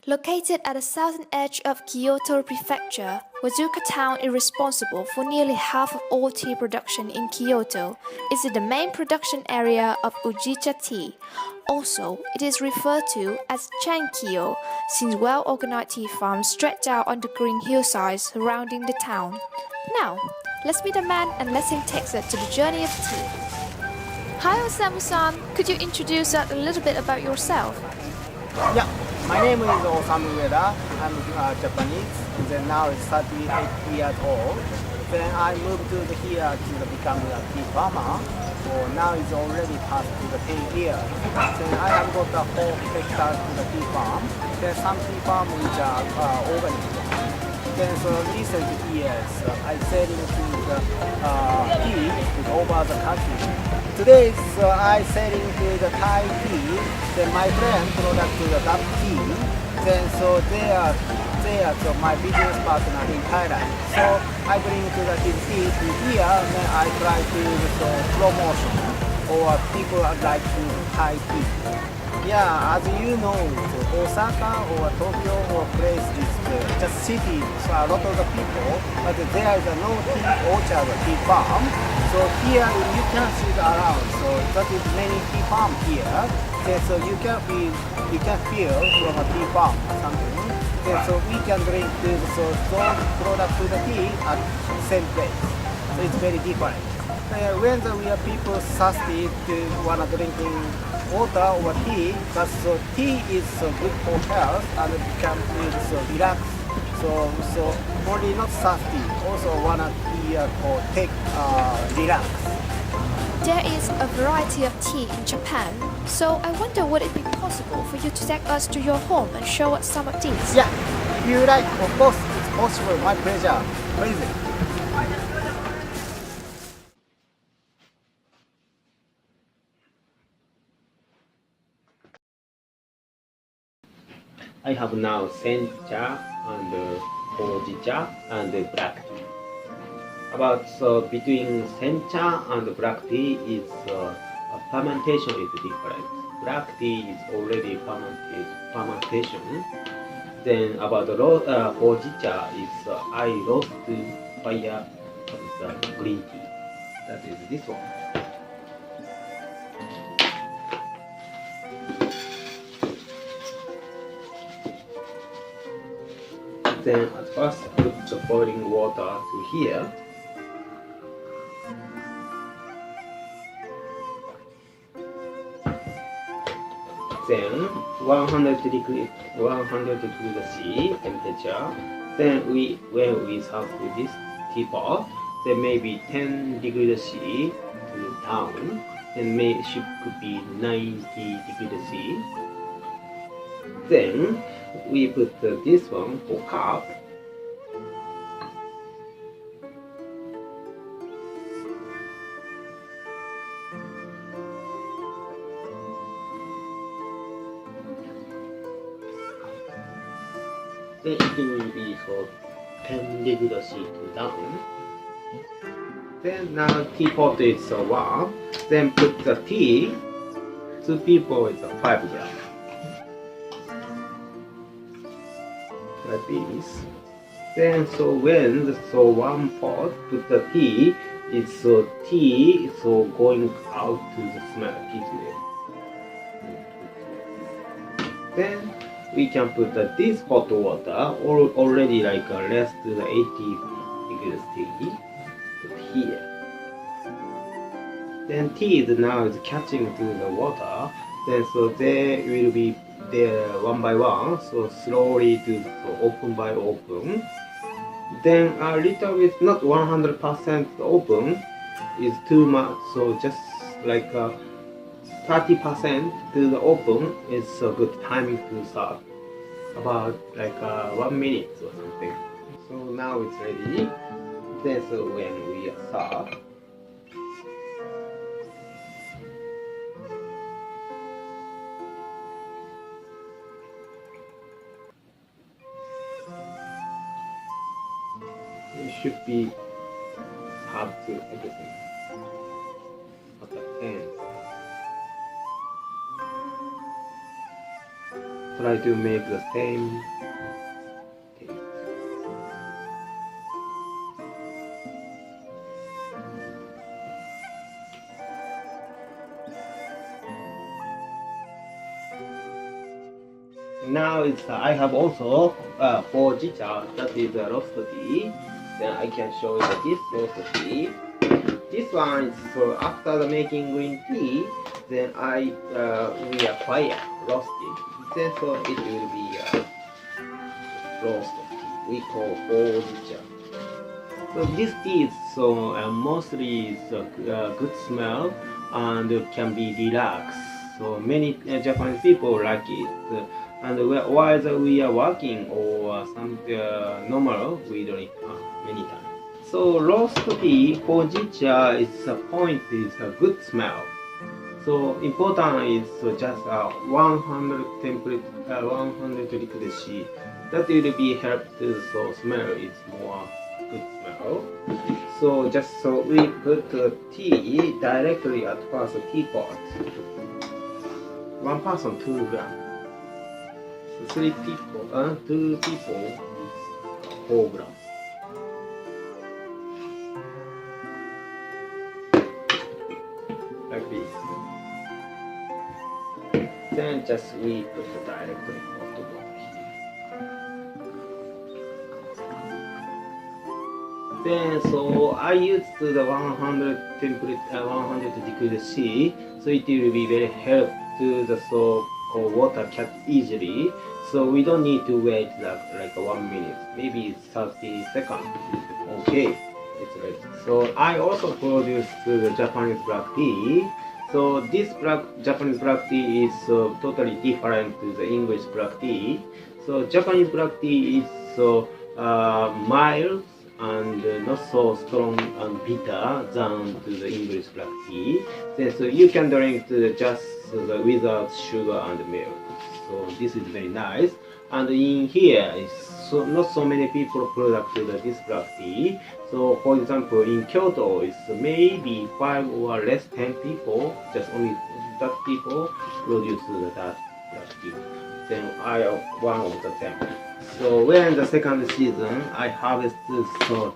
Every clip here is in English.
Located at the southern edge of Kyoto Prefecture, Wazuka town is responsible for nearly half of all tea production in Kyoto. It is the main production area of Ujicha tea. Also, it is referred to as Chankyo, since well-organized tea farms stretch out on the green hillsides surrounding the town. Now, let's meet a man and let him take us to the journey of tea. Hi Osamu-san, could you introduce us a little bit about yourself? Yeah, my name is Osamu Ueda. I'm Japanese. Then now it's 38 years old. Then I moved to here to become a tea farmer. So now it's already past to the 10 years. Then I have got a whole hectare to the tea farm. Then some tea farm which are organic. Then so recent years I selling to the tea over the country. Today I selling to the Thai tea. Then my friend product to the that tea. Then so they are so my business partner in Thailand. So I bring to the his tea to here. Then I try to so promotion or people would like to Thai tea. Yeah, as you know, Osaka or Tokyo or place is just city, so a lot of the people, but there is no tea orchard or tea farm. So here you can see it around. So that is many tea farm here. Okay, so you can feel from a tea farm or something. Okay, so we can drink this so those product to the tea at same place. So it's very different. When we are people thirsty to wanna drinking water or tea, but so tea is so good for health and it can feel so relax. So only not thirsty, also wanna tea or take relax. There is a variety of tea in Japan, so I wonder would it be possible for you to take us to your home and show us some of these? Yeah, if you like, of course, it's possible. My pleasure. Please. I have now sencha and hojicha and black tea. About between sencha and black tea is fermentation is different. Black tea is already fermentation. Then about the hojicha is I roast fire with green tea. That is this one. Then at first put the boiling water to here. Then 100 degree C temperature. Then when we serve with this teapot, then maybe 10 degrees C to down. Then could be 90 degrees C. Then we put this one for cup. Then it will be for 10 degrees C to down. Then now teapot is warm. Then put the tea. 2 people is 5 grams. Like this. Then so when one pot put the tea, it's tea going out to the smell this way. Then we can put this hot water already like less to the 80 degrees tea. Put here. Then tea is now catching to the water. Then so they will be there one by one, so slowly to open by open. Then a little bit, not 100% open, is too much, so just like 30% to the open is a good timing to serve. About like 1 minute or something. So now it's ready. Then so when we serve. It should be served to everything at the end. try to make the same taste. Now I have also Hojicha, that is a roast tea. Then I can show you this roast tea. This one is for after the making green tea. Then we fire roasted. Then so it will be roast tea. We call Hojicha. So this tea is mostly good smell and can be relaxed. So many Japanese people like it. And while we are working or some normal, we drink many times. So roast tea, hojicha, its point is a good smell. So important is just 100 temperature, 100 degree C. That will be help to smell is more good smell. So we put the tea directly at first teapot. One person 2 grams. 2 people is 4 grams. Like this. Then just we put the directly hot water here. Then so I used the 100 temperature, 100 degrees C, so it will be very help to the water cut easily. So we don't need to wait like 1 minute, maybe 30 seconds. Okay, it's ready. So I also produced the Japanese black tea. So this Japanese black tea is totally different to the English black tea. So Japanese black tea is mild and not so strong and bitter than to the English black tea. Then, so you can drink just without sugar and milk. So this is very nice. And in here is not so many people produce this black tea. So for example, in Kyoto, it's maybe 5 or less 10 people, just only that people produce that black tea. Then I am one of the 10. So when the second season, I harvest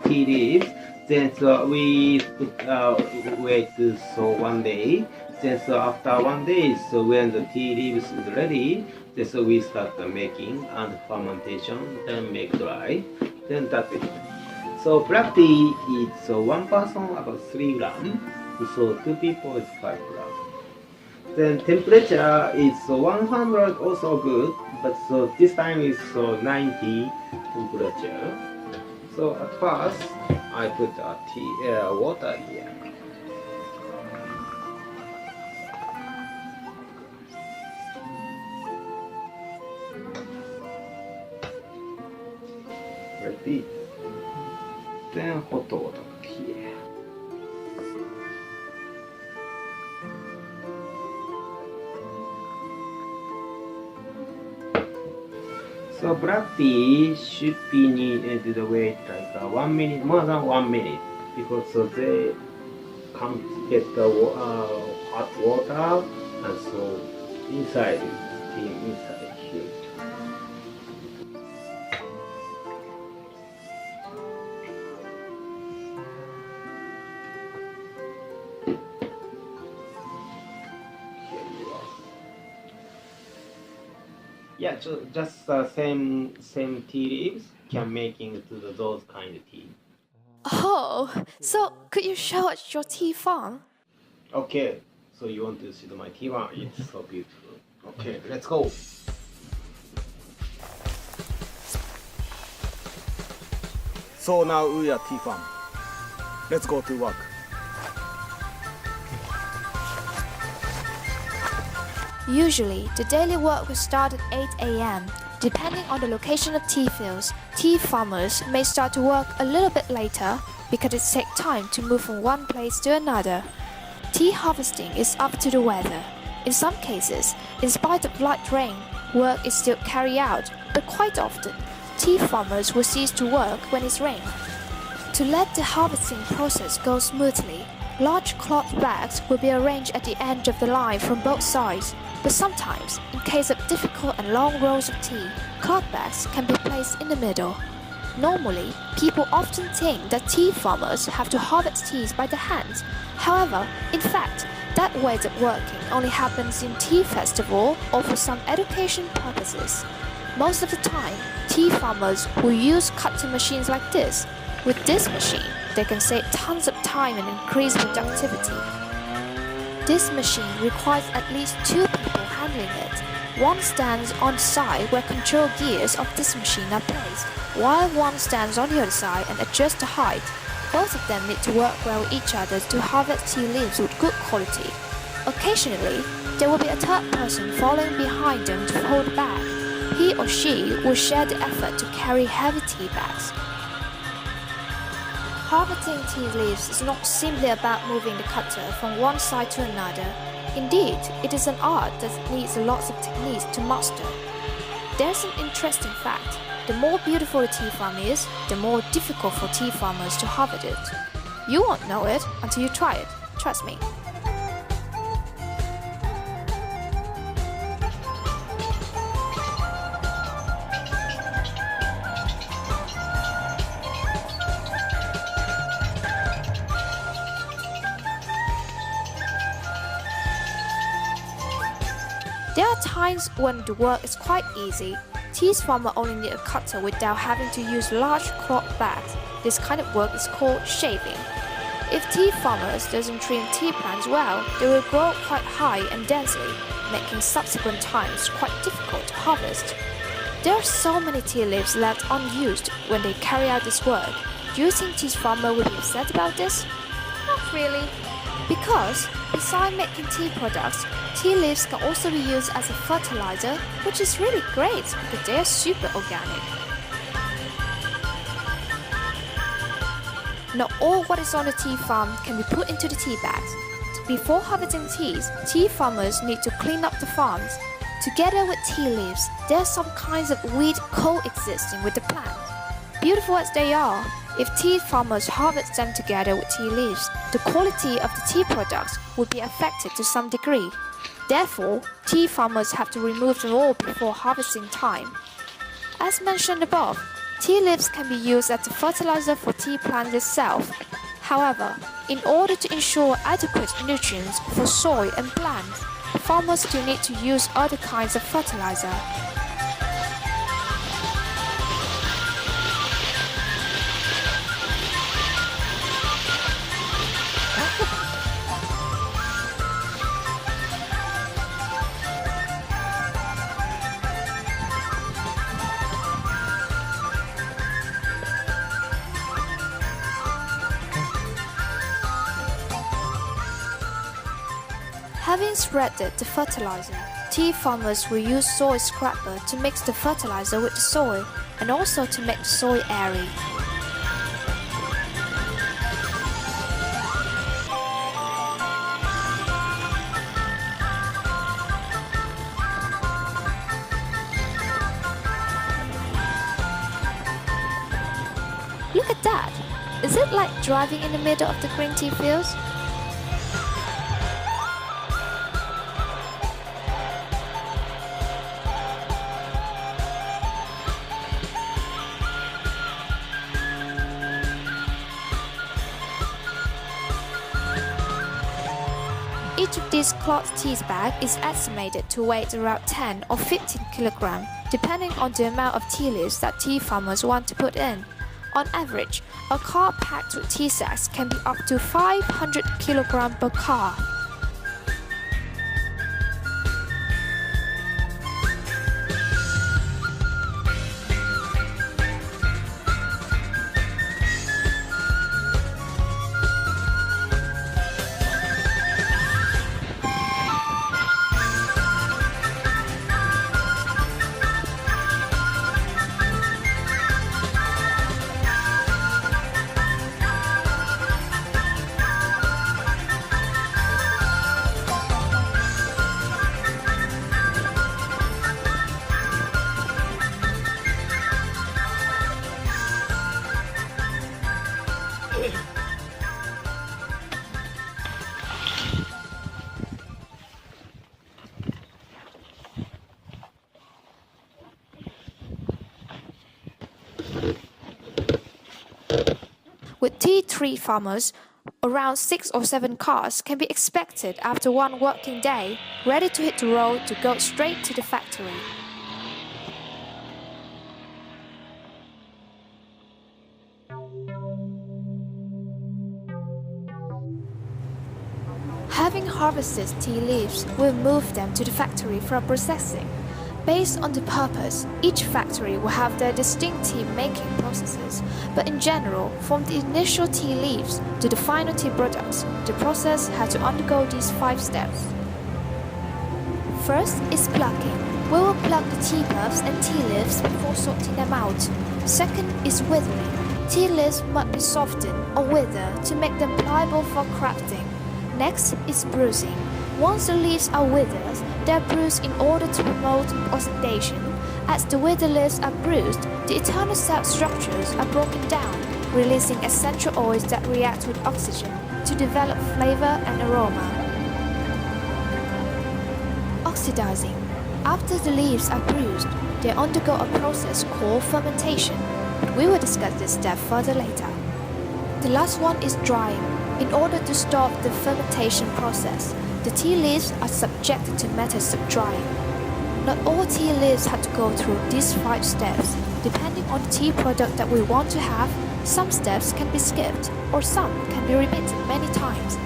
tea leaves. Then we wait 1 day. Then after 1 day, when the tea leaves is ready, then we start making and fermentation, then make dry. Then that's it. So black tea is 1 person about 3 grams. So 2 people is 5 grams. Then temperature is 100 also good, but this time is 90 temperature. So at first I put water here. Like this. Then hot water here. So black tea should be needed to wait like 1 minute, more than 1 minute, because they can't get the hot water, and so inside steam inside here. Yeah, just same tea leaves can making to those kind of tea. Oh, so could you show us your tea farm? Okay, so you want to see my tea farm? It's so beautiful. Okay, let's go. So now we are tea farm. Let's go to work. Usually, the daily work will start at 8 a.m. Depending on the location of tea fields, tea farmers may start to work a little bit later because it takes time to move from one place to another. Tea harvesting is up to the weather. In some cases, in spite of light rain, work is still carried out, but quite often, tea farmers will cease to work when it's rain. To let the harvesting process go smoothly, large cloth bags will be arranged at the end of the line from both sides, but sometimes, in case of difficult and long rows of tea, cloth bags can be placed in the middle. Normally, people often think that tea farmers have to harvest teas by the hands. However, in fact, that way of working only happens in tea festival or for some education purposes. Most of the time, tea farmers will use cutting machines like this. With this machine, they can save tons of time and increase productivity. This machine requires at least 2 people handling it. One stands on the side where control gears of this machine are placed, while one stands on the other side and adjusts the height. Both of them need to work well with each other to harvest tea leaves with good quality. Occasionally, there will be a third person following behind them to hold the bag. He or she will share the effort to carry heavy tea bags. Harvesting tea leaves is not simply about moving the cutter from one side to another. Indeed, it is an art that needs lots of techniques to master. There's an interesting fact. The more beautiful the tea farm is, the more difficult for tea farmers to harvest it. You won't know it until you try it, trust me. There are times when the work is quite easy. Tea farmers only need a cutter without having to use large cloth bags. This kind of work is called shaving. If tea farmers doesn't trim tea plants well, they will grow quite high and densely, making subsequent times quite difficult to harvest. There are so many tea leaves left unused when they carry out this work. Do you think tea farmers will be upset about this? Not really. Because, besides making tea products, tea leaves can also be used as a fertilizer, which is really great because they are super organic. Not all what is on the tea farm can be put into the tea bags. Before harvesting teas, tea farmers need to clean up the farms. Together with tea leaves, there are some kinds of weed coexisting with the plant. Beautiful as they are, if tea farmers harvest them together with tea leaves, the quality of the tea products would be affected to some degree. Therefore, tea farmers have to remove them all before harvesting time. As mentioned above, tea leaves can be used as a fertilizer for tea plants itself. However, in order to ensure adequate nutrients for soil and plants, farmers still need to use other kinds of fertilizer. Having spreaded the fertilizer, tea farmers will use soil scraper to mix the fertilizer with the soil and also to make the soil airy. Look at that! Is it like driving in the middle of the green tea fields? Each of these cloth tea bags is estimated to weigh around 10 or 15 kilograms, depending on the amount of tea leaves that tea farmers want to put in. On average, a car packed with tea sacks can be up to 500 kilograms per car. With tea tree farmers, around 6 or 7 cars can be expected after one working day, ready to hit the road to go straight to the factory. Having harvested tea leaves, we'll move them to the factory for processing. Based on the purpose, each factory will have their distinct tea-making processes, but in general, from the initial tea leaves to the final tea products, the process had to undergo these 5 steps. First is plucking. We will pluck the tea puffs and tea leaves before sorting them out. Second is withering. Tea leaves must be softened or withered to make them pliable for crafting. Next is bruising. Once the leaves are withered, they are bruised in order to promote oxidation. As the withered leaves are bruised, the internal cell structures are broken down, releasing essential oils that react with oxygen to develop flavor and aroma. Oxidizing. After the leaves are bruised, they undergo a process called fermentation. We will discuss this step further later. The last one is drying. In order to stop the fermentation process, the tea leaves are subjected to methods of drying. Not all tea leaves have to go through these 5 steps. Depending on the tea product that we want to have, some steps can be skipped or some can be repeated many times.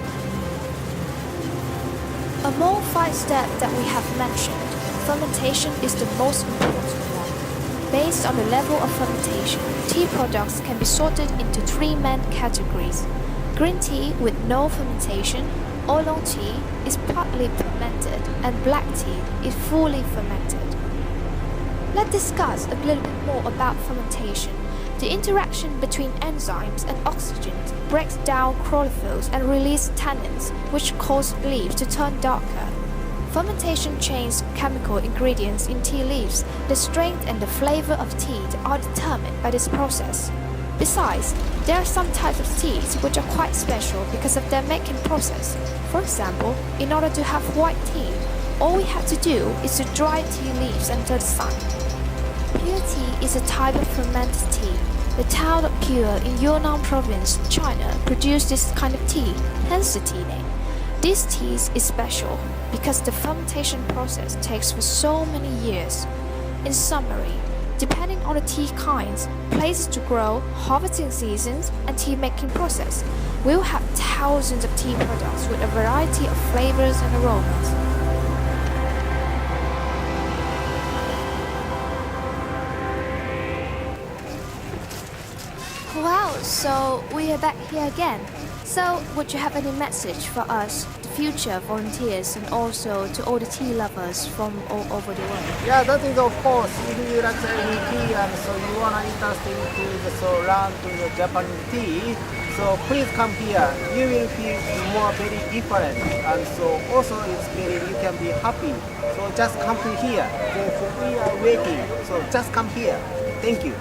Among 5 steps that we have mentioned, fermentation is the most important one. Based on the level of fermentation, tea products can be sorted into 3 main categories. Green tea with no fermentation, oolong tea is partly fermented, and black tea is fully fermented. Let's discuss a little bit more about fermentation. The interaction between enzymes and oxygen breaks down chlorophylls and releases tannins, which cause leaves to turn darker. Fermentation changes chemical ingredients in tea leaves. The strength and the flavor of tea are determined by this process. Besides, there are some types of teas which are quite special because of their making process. For example, in order to have white tea, all we have to do is to dry tea leaves under the sun. Pure tea is a type of fermented tea. The town of Pure in Yunnan province, China, produced this kind of tea, hence the tea name. This tea is special because the fermentation process takes for so many years. In summary, depending on the tea kinds, places to grow, harvesting seasons, and tea making process, we'll have thousands of tea products with a variety of flavors and aromas. Wow, so we are back here again. So, would you have any message for us, the future volunteers, and also to all the tea lovers from all over the world? Yeah, that is of course. If you like any tea and so you wanna interested to learn to the Japanese tea, so please come here. You will feel more very different, and so also it's very you can be happy. So just come to here. We are waiting. So just come here. Thank you.